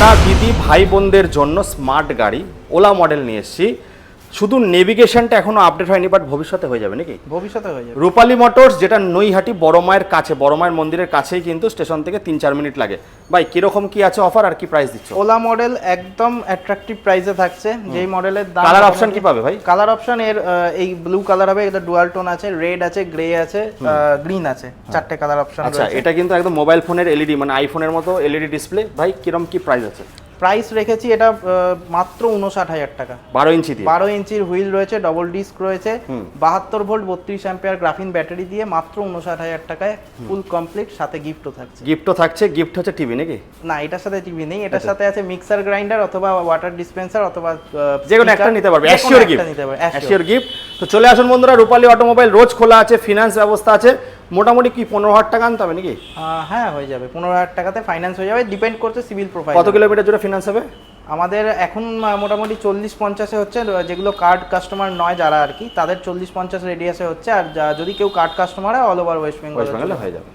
দাদা দিদি ভাই বোনদের জন্য স্মার্ট গাড়ি ওলা মডেল নিয়ে এসেছি। শুধু নেভিগেশনটা এখনো আপডেট হয়নি, বাট ভবিষ্যতে হয়ে যাবে নাকি? ভবিষ্যতে হয়ে যাবে। রূপালী মোটরস, যেটা নৈহাটি বড় মায়ের কাছে, বড় মায়ের মন্দিরের কাছেই, কিন্তু স্টেশন থেকে 3-4 মিনিট লাগে। ভাই কিরকম কি আছে অফার আর কি প্রাইস দিচ্ছ? ওলা মডেল একদম অ্যাট্রাকটিভ প্রাইসে থাকছে, যেই মডেলের দাম। কালার অপশন কি পাবে ভাই? কালার অপশন এর এই ব্লু কালার হবে, এটা ডুয়াল টোন আছে, রেড আছে, গ্রে আছে, গ্রিন আছে, চারটে কালার অপশন আছে। আচ্ছা, এটা কিন্তু একদম মোবাইল ফোনের এলইডি, মানে আইফোনের মতো এলইডি ডিসপ্লে। ভাই কিরকম কি প্রাইস আছে? প্রাইস রেখেছি এটা মাত্র 59,000 টাকা। 12 ইঞ্চি দিয়ে, 12 ইঞ্চির হুইল রয়েছে, ডবল ডিস্ক রয়েছে, 72 ভোল্ট 32 অ্যাম্পিয়ার গ্রাফিন ব্যাটারি দিয়ে মাত্র 59,000 টাকায় ফুল কমপ্লিট, সাথে গিফটও থাকছে। গিফটও থাকছে? গিফট হচ্ছে টিভি নাকি? না, এটার সাথে টিভি নেই, এটার সাথে আছে মিক্সার গ্রাইন্ডার অথবা ওয়াটার ডিসপেন্সার অথবা যে কোনো একটা নিতে পারবে। Assure gift, assure gift. তো চলে আসুন বন্ধুরা, রূপালী অটোমোবাইল, রোজ খোলা আছে, ফিনান্স ব্যবস্থা আছে। মোটামুটি কি 15,000 টাকা আনতে হবে নাকি? হ্যাঁ, হয়ে যাবে। 15,000 টাকাতে ফাইন্যান্স হয়ে যাবে, ডিপেন্ড করছে সিভিল প্রোফাইল। কত কিলোমিটার জুড়ে ফিনান্স হবে? আমাদের এখন মোটামুটি 40-50-এ হচ্ছে, যেগুলো কার্ড কাস্টমার নয় যারা আর কি, তাদের 40-50 রেডিয়াসে হচ্ছে। আর যদি কেউ কার্ড কাস্টমার হয়, অল ওভার ওয়েস্ট বেঙ্গল হয়ে যাবে।